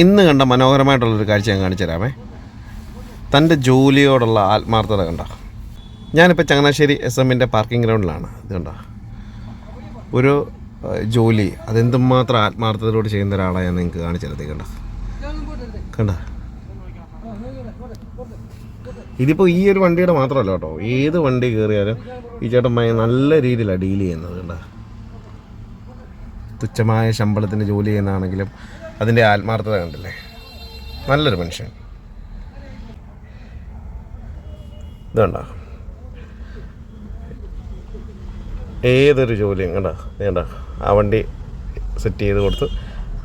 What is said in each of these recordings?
ഇന്ന് കണ്ട മനോഹരമായിട്ടുള്ളൊരു കാഴ്ച ഞാൻ കാണിച്ചു തരാമേ. തൻ്റെ ജോലിയോടുള്ള ആത്മാർത്ഥത കണ്ട. ഞാനിപ്പോൾ ചങ്ങനാശ്ശേരി SM-ൻ്റെ പാർക്കിംഗ് ഗ്രൗണ്ടിലാണ്. ഇത് കണ്ട ഒരു ജോലി അതെന്തുമാത്രം ആത്മാർത്ഥതയോട് ചെയ്യുന്ന ഒരാളാണ് ഞാൻ നിങ്ങൾക്ക് കാണിച്ചു തരത്തേ. കണ്ട ഇതിപ്പോൾ ഈ ഒരു വണ്ടിയുടെ മാത്രമല്ല കേട്ടോ, ഏത് വണ്ടി കയറിയാലും ഈ ചേട്ടൻ നല്ല രീതിയിലാണ് ഡീൽ ചെയ്യുന്നത്. കണ്ട തുച്ഛമായ ശമ്പളത്തിന് ജോലി ചെയ്യുന്നതാണെങ്കിലും അതിൻ്റെ ആത്മാർത്ഥത കണ്ടില്ലേ. നല്ലൊരു മനുഷ്യൻ. ഇതുണ്ട ഏതൊരു ജോലിയും കണ്ട ആ വണ്ടി സെറ്റ് ചെയ്ത് കൊടുത്ത്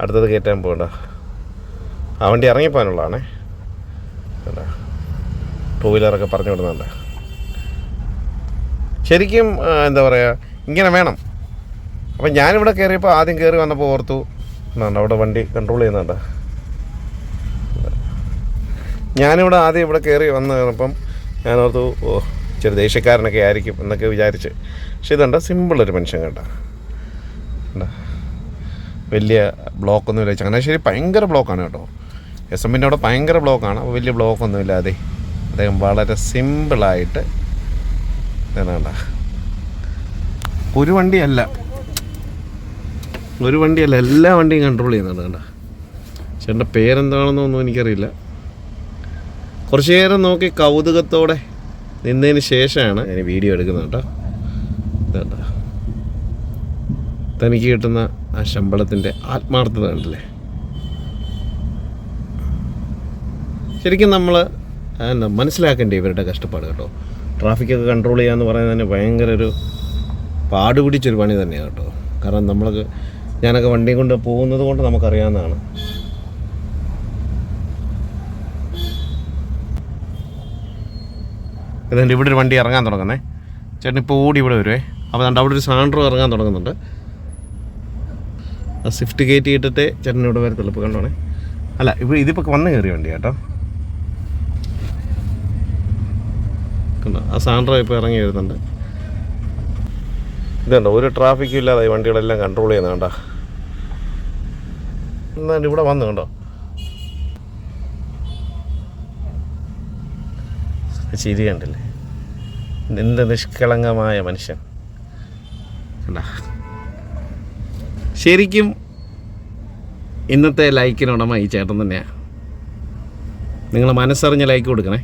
അടുത്തത് കയറ്റാൻ പോകണ്ട. ആ വണ്ടി ഇറങ്ങിപ്പോകാനുള്ളതാണേ. കണ്ട 2 വീലറൊക്കെ പറഞ്ഞു വിടുന്നുണ്ട്. ശരിക്കും എന്താ പറയുക, ഇങ്ങനെ വേണം. അപ്പം ഞാനിവിടെ കയറിയപ്പോൾ ആദ്യം കയറി വന്നപ്പോൾ ഓർത്തു അവിടെ വണ്ടി കൺട്രോൾ ചെയ്യുന്നുണ്ട്. ഞാനിവിടെ ആദ്യം ഇവിടെ കയറി വന്നപ്പം ഞാൻ ഓർത്തു ഇച്ചിരി ദേഷ്യക്കാരനൊക്കെ ആയിരിക്കും എന്നൊക്കെ വിചാരിച്ച്. പക്ഷെ ഇതുണ്ട് സിമ്പിളൊരു മനുഷ്യൻ കണ്ട. വലിയ ബ്ലോക്കൊന്നുമില്ല. ചങ്ങനാശ്ശേരി ഭയങ്കര ബ്ലോക്കാണ് കേട്ടോ. SM-ൻ്റെ അവിടെ ഭയങ്കര ബ്ലോക്കാണ്. അപ്പോൾ വലിയ ബ്ലോക്കൊന്നുമില്ലാതെ അദ്ദേഹം വളരെ സിമ്പിളായിട്ട് കണ്ട. ഒരു വണ്ടിയല്ല എല്ലാ വണ്ടിയും കൺട്രോൾ ചെയ്യുന്നുണ്ട്. കണ്ട ചേട്ടൻ്റെ പേരെന്താണെന്നൊന്നും എനിക്കറിയില്ല. കുറച്ച് നേരം നോക്കി കൗതുകത്തോടെ നിന്നതിന് ശേഷമാണ് ഞാൻ വീഡിയോ എടുക്കുന്നത് കേട്ടോ. ഇതാ തനിക്ക് കിട്ടുന്ന ആ ശമ്പളത്തിൻ്റെ ആത്മാർത്ഥത കണ്ടില്ലേ. ശരിക്കും നമ്മൾ മനസ്സിലാക്കേണ്ടേ ഇവരുടെ കഷ്ടപ്പാട് കേട്ടോ. ട്രാഫിക്കൊക്കെ കൺട്രോൾ ചെയ്യാന്ന് പറയുന്നത് തന്നെ ഭയങ്കര ഒരു പാടുപിടിച്ചൊരു പണി തന്നെയാണ് കേട്ടോ. കാരണം ഞാനൊക്കെ വണ്ടിയും കൊണ്ട് പോകുന്നത് കൊണ്ട് നമുക്കറിയാവുന്നതാണ്. അതുകൊണ്ട് ഇവിടെ ഒരു വണ്ടി ഇറങ്ങാൻ തുടങ്ങുന്നേ. ചേട്ടൻ ഇപ്പോൾ ഓടി ഇവിടെ വരുവേ. അപ്പോൾ അതുകൊണ്ട് അവിടെ ഒരു സാൻഡ്രോ ഇറങ്ങാൻ തുടങ്ങുന്നുണ്ട്. ആ സ്വിഫ്റ്റ് കയറ്റി ഇട്ടിട്ട് ചേട്ടൻ ഇവിടെ വരത്തുള്ളൂ. ഇപ്പോൾ കണ്ടോണേ. അല്ല ഇതിപ്പോൾ വന്ന് കയറിയ വണ്ടി കേട്ടോ. കണ്ടോ ആ സാൻഡ്രോ ഇപ്പോൾ ഇറങ്ങി വരുന്നുണ്ട്. ഇതുണ്ടോ ഒരു ട്രാഫിക്കും ഇല്ലാതെ ഈ വണ്ടികളെല്ലാം കൺട്രോൾ ചെയ്യുന്നത് കണ്ടോ. എന്നാലും ഇവിടെ വന്ന് കണ്ടോ ചിരി കണ്ടില്ലേ. എന്ത് നിഷ്കളങ്കമായ മനുഷ്യൻ കണ്ട. ശരിക്കും ഇന്നത്തെ ലൈക്കിനുടമ ഈ ചേട്ടൻ തന്നെയാണ്. നിങ്ങൾ മനസ്സറിഞ്ഞ ലൈക്ക് കൊടുക്കണേ.